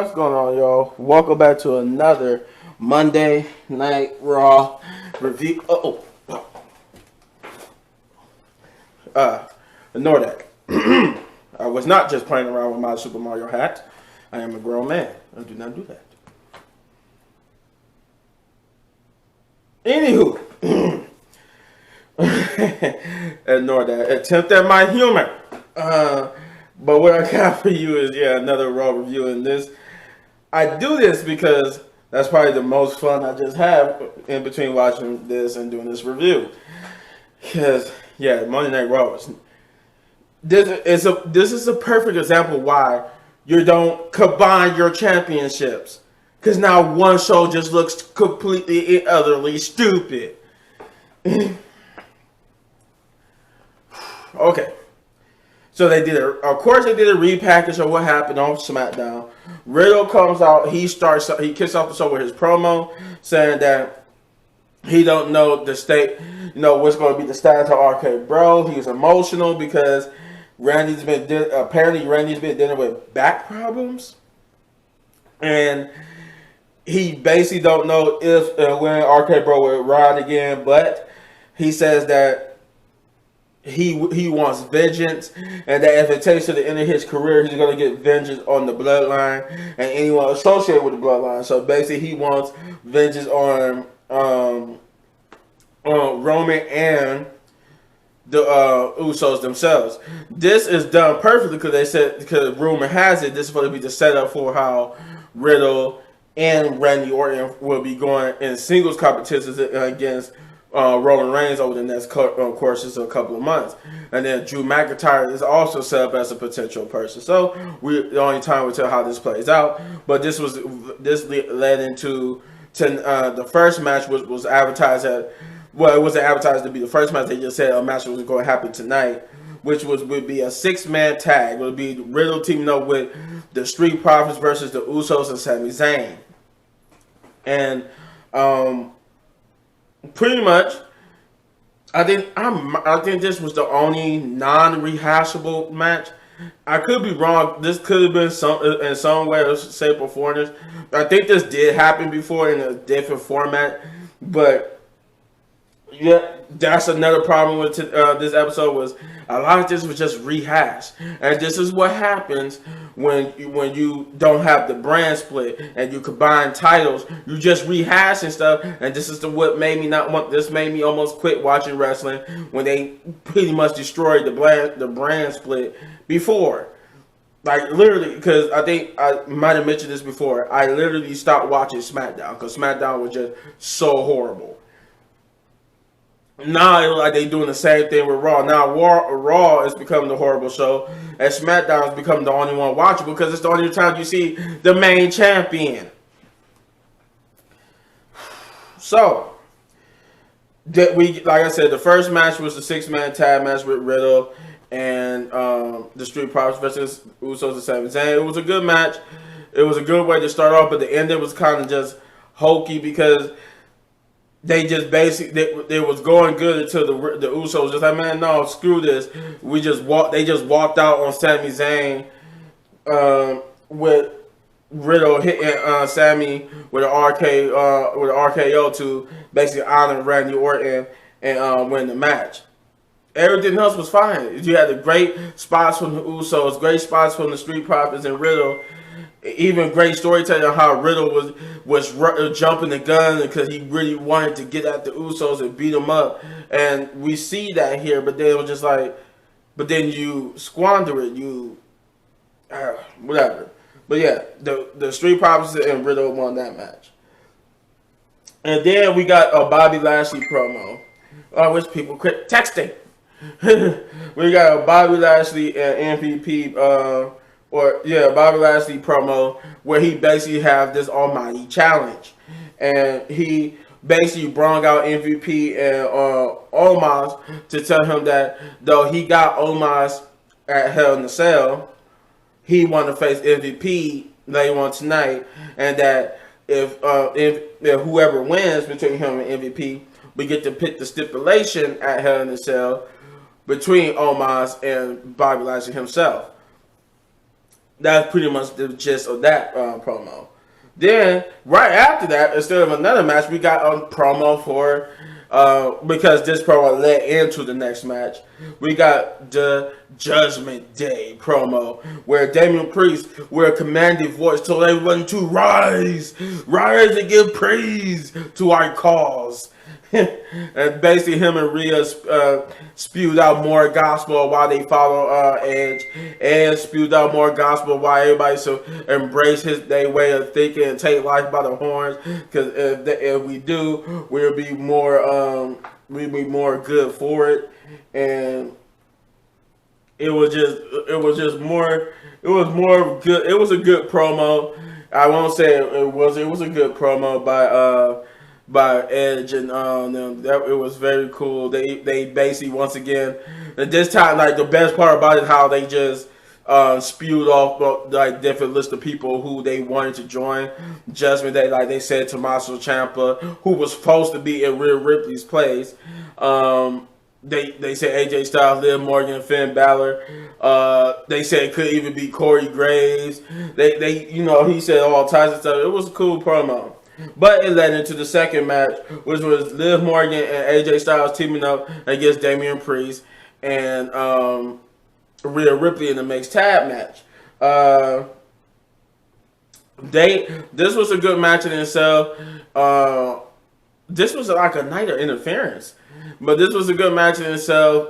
What's going on, y'all? Welcome back to another Monday Night Raw review. Ignore that. I was not just playing around with my Super Mario hat. I am a grown man. I do not do that. Anywho, ignore that. Attempt at my humor. But what I got for you is, another Raw review. And this, I do this because that's probably the most fun I just have in between watching this and doing this review. Because, Monday Night Raw was... This is a perfect example why you don't combine your championships. Because now one show just looks completely and utterly stupid. Okay. So they did of course they did a repackage of what happened on SmackDown. Riddle comes out, he kicks off the show with his promo saying that he don't know the state, what's going to be the status of RK Bro. He was emotional because Randy's been dealing with back problems. And he basically don't know if and when RK Bro will ride again, but he says that he wants vengeance, and that if it takes to the end of his career, he's going to get vengeance on the bloodline and anyone associated with the bloodline. So basically, he wants vengeance on Roman and the Usos themselves. This is done perfectly because rumor has it this is going to be the setup for how Riddle and Randy Orton will be going in singles competitions against Roman Reigns over the next course of a couple of months. And then Drew McIntyre is also set up as a potential person. So the only time will tell how this plays out. But this led into the first match was advertised at, well, it wasn't advertised to be the first match. They just said a match was going to happen tonight, which would be a 6-man tag. It would be Riddle teaming up with the Street Profits versus the Usos and Sami Zayn. And pretty much, I think this was the only non-rehashable match. I could be wrong. This could have been in some way or shape or form. I think this did happen before in a different format, but that's another problem with this episode was a lot of this was just rehashed, and this is what happens when you don't have the brand split and you combine titles. You just rehash and stuff, and this is what made me not want. This made me almost quit watching wrestling when they pretty much destroyed the brand split before. Like literally, because I think I might have mentioned this before. I literally stopped watching SmackDown because SmackDown was just so horrible. Now like they doing the same thing with Raw. Now Raw is becoming the horrible show, and SmackDown has become the only one watchable because it's the only time you see the main champion. So like I said, the first match was the 6-man tag match with Riddle and the Street Profits versus Usos and Sami Zayn. It was a good match. It was a good way to start off, but the ending was kind of just hokey because they just basically it was going good until the Usos just like, man, no, screw this. They just walked out on Sami Zayn with Riddle hitting Sami with an RKO to basically honor Randy Orton and win the match. Everything else was fine. You had the great spots from the Usos, great spots from the Street Profits and Riddle. Even great storytelling on how Riddle was jumping the gun because he really wanted to get at the Usos and beat them up, and we see that here. But then it was just like, but then you squander it, whatever. But yeah, the Street Profits and Riddle won that match, and then we got a Bobby Lashley promo. I wish people quit texting. We got a Bobby Lashley and MVP. Bobby Lashley promo where he basically have this almighty challenge, and he basically brought out MVP and Omos to tell him that though he got Omos at Hell in a Cell, he want to face MVP later on tonight, and that if whoever wins between him and MVP, we get to pick the stipulation at Hell in a Cell between Omos and Bobby Lashley himself. That's pretty much the gist of that promo. Then, right after that, instead of another match, we got a promo for, because this promo led into the next match, we got the Judgment Day promo, where Damian Priest, with a commanding voice, told everyone to rise and give praise to our cause. And basically him and Rhea spewed out more gospel while they follow Edge, and spewed out more gospel while everybody so embrace their way of thinking and take life by the horns, because if we do, we'll be more good for it. And it was more good. It was a good promo. I won't say it was a good promo by Edge and them. It was very cool. They basically, once again, and this time, like, the best part about it, how they just spewed off like different list of people who they wanted to join Judgment Day. Like they said, Tommaso Ciampa, who was supposed to be in Rhea Ripley's place. They said AJ Styles, Liv Morgan, Finn Balor. They said it could even be Corey Graves. He said all types of stuff. It was a cool promo. But it led into the second match, which was Liv Morgan and AJ Styles teaming up against Damian Priest and Rhea Ripley in the mixed tag match. This was a good match in itself. This was like a night of interference, but this was a good match in itself.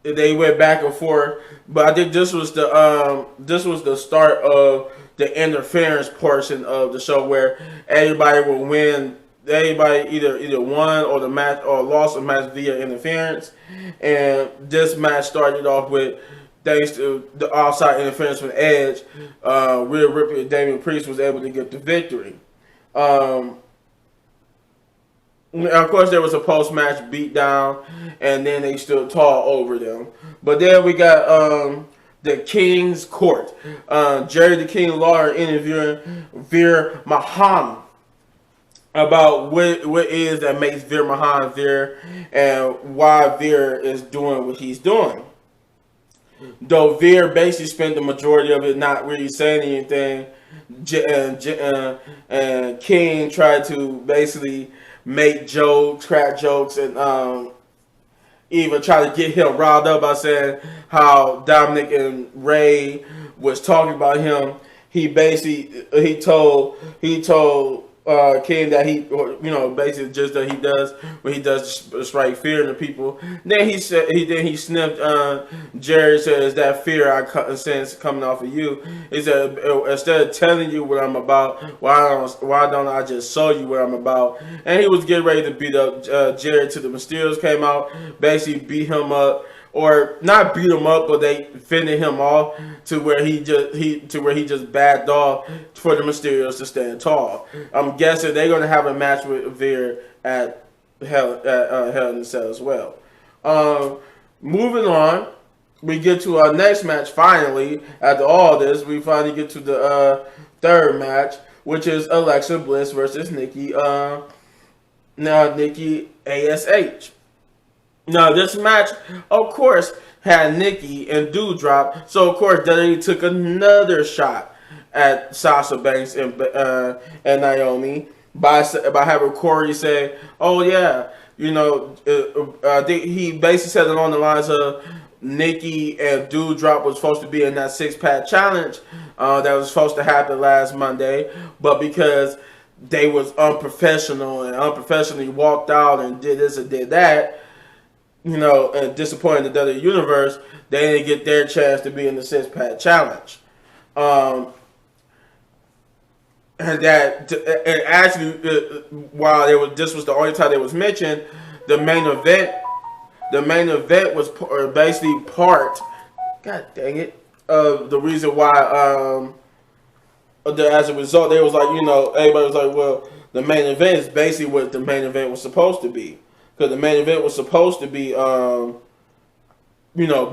They went back and forth, but I think this was the start of the interference portion of the show, where everybody will win. Everybody either won or the match or lost a match via interference, and this match started off with, thanks to the outside interference from Edge, Rhea Ripley and Damian Priest was able to get the victory. Of course, there was a post-match beatdown, and then they stood tall over them. But then we got the King's Court. Jerry the King Lawler interviewing Veer Mahan about what is that makes Veer Mahan Veer, and why Veer is doing what he's doing. Though Veer basically spent the majority of it not really saying anything, and King tried to basically make jokes, crack jokes, and even try to get him riled up by saying how Dominic and Ray was talking about him. He told King that basically just that he does when he does strike fear into people. Then he sniffed Jerry, said, "Is that fear I sense coming off of you?" He said, "Instead of telling you what I'm about, why don't I just show you what I'm about?" And he was getting ready to beat up Jerry till the Mysterios came out, basically beat him up. Or not beat him up, but they fended him off to where he just backed off for the Mysterios to stand tall. I'm guessing they're gonna have a match with Veer at Hell in a Cell as well. Moving on, we get to our next match. Finally, after all this, we finally get to the third match, which is Alexa Bliss versus Nikki. Now Nikki ASH. Now, this match, of course, had Nikki and Doudrop, so of course they took another shot at Sasha Banks and Naomi by having Corey say, "Oh yeah, he basically said it on the lines of Nikki and Doudrop was supposed to be in that six-pack challenge that was supposed to happen last Monday, but because they was unprofessional and unprofessionally walked out and did this and did that, and disappointing the WWE Universe, they didn't get their chance to be in the six-pack challenge." And actually, while this was the only time it was mentioned, the main event was basically part, god dang it, of the reason why. As a result, they was like, everybody was like, well, the main event is basically what the main event was supposed to be. Because the main event was supposed to be,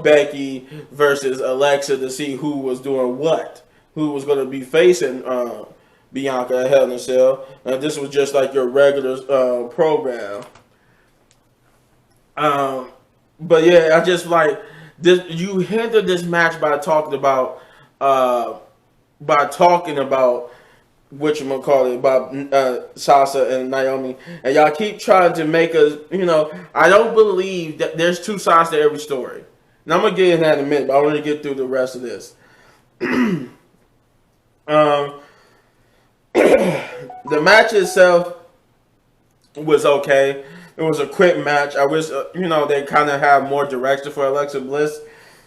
Becky versus Alexa to see who was doing what. Who was going to be facing Bianca at Hell in a Cell. And this was just like your regular program. But yeah, I just like this. You hindered this match by talking about by talking about whatchamacallit, about Sasha and Naomi, and y'all keep trying to make us, I don't believe that there's two sides to every story. And I'm gonna get in that in a minute, but I want to get through the rest of this. The match itself was okay. It was a quick match. I wish they kind of have more direction for Alexa Bliss,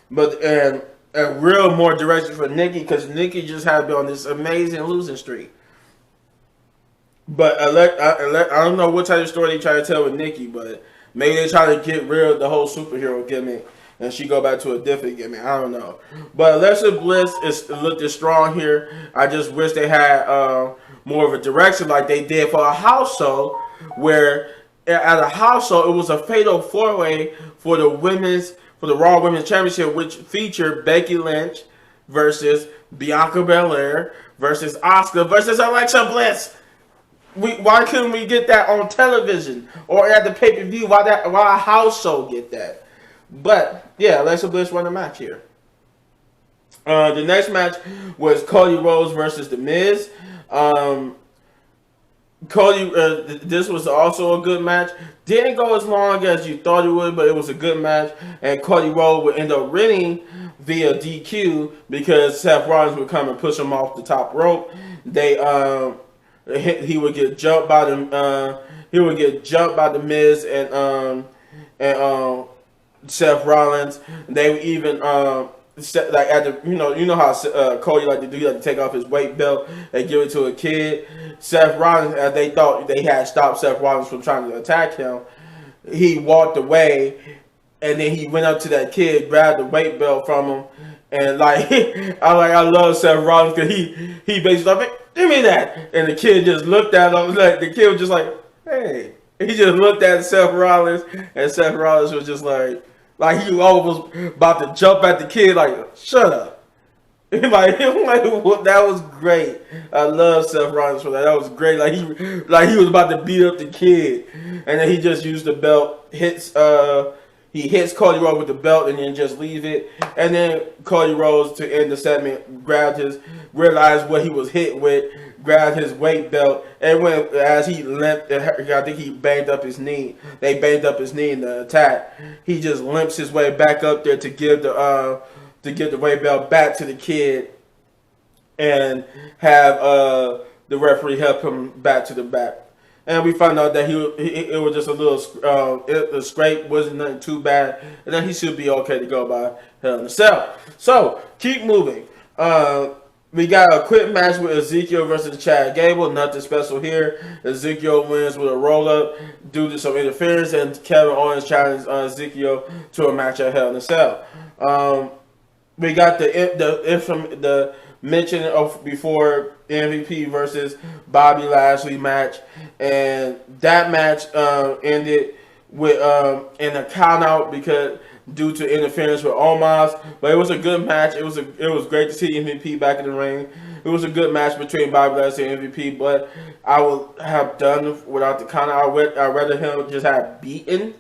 but and a real more direction for Nikki, because Nikki just had been on this amazing losing streak. But I don't know what type of story they try to tell with Nikki, but maybe they try to get rid of the whole superhero gimmick and she go back to a different gimmick. I don't know. But Alexa Bliss looked strong here. I just wish they had more of a direction like they did for a house show, where at a house show it was a fatal 4-way for the Raw Women's Championship, which featured Becky Lynch versus Bianca Belair versus Asuka versus Alexa Bliss. Why couldn't we get that on television or at the pay-per-view? Why a house show get that? But yeah, Alexa Bliss won the match here. The next match was Cody Rose versus The Miz. This was also a good match. Didn't go as long as you thought it would, but it was a good match. And Cody Rose would end up winning via DQ because Seth Rollins would come and push him off the top rope. He would get jumped by the Miz and Seth Rollins. They would even like at the how Cody like to do, like to take off his weight belt and give it to a kid. Seth Rollins, as they thought they had stopped Seth Rollins from trying to attack him, he walked away, and then he went up to that kid, grabbed the weight belt from him, and I love Seth Rollins because he basically like, give me that, and the kid just looked at him, like the kid was just like, hey, he just looked at Seth Rollins, and Seth Rollins was just like he almost about to jump at the kid, like, shut up. That was great. I love Seth Rollins for that. That was great. He was about to beat up the kid, and then he just used the belt, hits Cody Rhodes with the belt, and then just leave it. And then Cody Rhodes, to end the segment, realized what he was hit with, grabbed his weight belt, and as he limped, I think he banged up his knee. They banged up his knee in the attack. He just limps his way back up there to give the weight belt back to the kid, and have the referee help him back to the back. And we found out that it was just a little the scrape, wasn't nothing too bad, and then he should be okay to go by Hell in a Cell. So keep moving. We got a quick match with Ezekiel versus Chad Gable. Nothing special here. Ezekiel wins with a roll-up due to some interference, and Kevin Owens challenged Ezekiel to a match at Hell in a Cell. We got the mention of before MVP versus Bobby Lashley match, and that match ended with in a count out because due to interference with Omos. But it was a good match. It was great to see MVP back in the ring. It was a good match between Bobby Lashley and MVP, but I would have done without the count out. I'd rather him just have beaten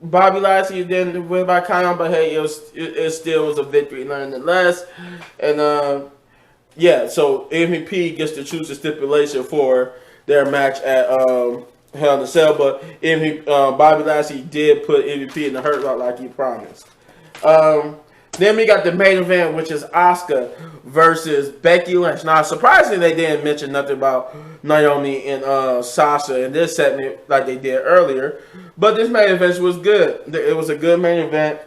Bobby Lashley then win by count out, but hey, it still was a victory nonetheless. And yeah, so MVP gets to choose the stipulation for their match at Hell in a Cell, but Bobby Lashley did put MVP in the Hurt Lock like he promised. Then we got the main event, which is Asuka versus Becky Lynch. Now, surprisingly, they didn't mention nothing about Naomi and Sasha in this segment like they did earlier. But this main event was good. It was a good main event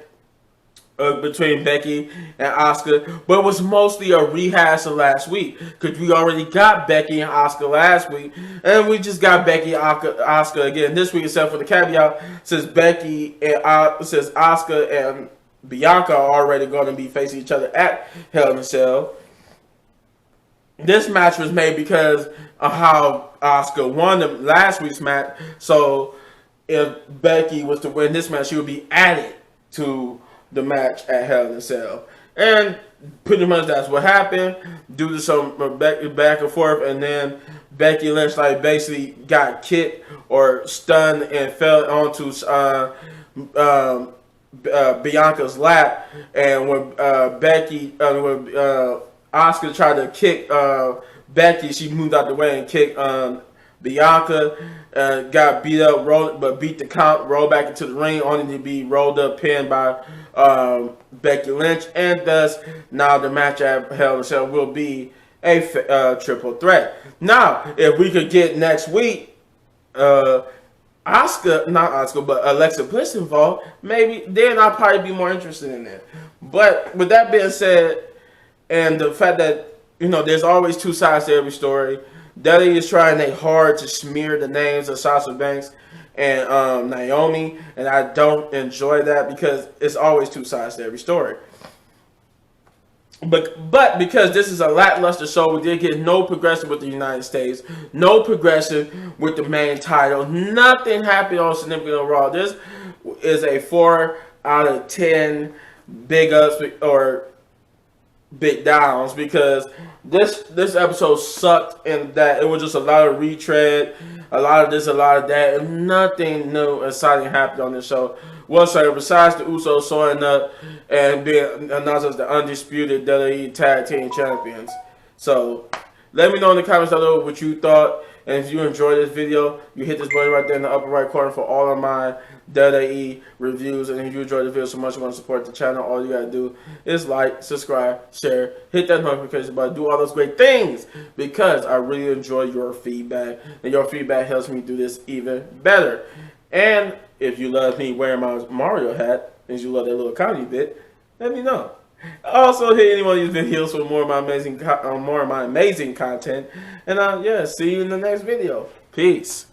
between Becky and Asuka, but it was mostly a rehash of last week because we already got Becky and Asuka last week, and we just got Becky and Asuka again this week, except for the caveat since Asuka and Bianca are already going to be facing each other at Hell in a Cell. This match was made because of how Asuka won the last week's match. So if Becky was to win this match, she would be added to the match at Hell in a Cell. And pretty much that's what happened due to some back and forth. And then Becky Lynch basically got kicked or stunned and fell onto Bianca's lap, and when Asuka tried to kick Becky, she moved out the way and kicked Bianca, got beat up, but beat the count, rolled back into the ring, only to be rolled up, pinned by Becky Lynch, and thus now the match at Hell in a Cell will be a triple threat. Now, if we could get next week, Alexa Bliss involved, maybe then I'll probably be more interested in it. But with that being said, and the fact that there's always two sides to every story, WWE is trying their hard to smear the names of Sasha Banks and Naomi, and I don't enjoy that because it's always two sides to every story. But because this is a lackluster show, we did get no progression with the United States, no progression with the main title, nothing happened on Significant on Raw. This is a 4 out of 10 big ups or big downs because this episode sucked in that it was just a lot of retread, a lot of this, a lot of that, and nothing new exciting happened on this show whatsoever besides the Usos showing up and being announced as the undisputed WWE Tag Team Champions. So let me know in the comments below what you thought, and if you enjoyed this video, you hit this button right there in the upper right corner for all of my WWE reviews. And if you enjoyed the video so much you want to support the channel, all you gotta do is like, subscribe, share, hit that notification button, do all those great things because I really enjoy your feedback, and your feedback helps me do this even better. And if you love me wearing my Mario hat and you love that little comedy bit, let me know. Also, hit any one of these videos for more of my amazing content. And yeah, see you in the next video. Peace.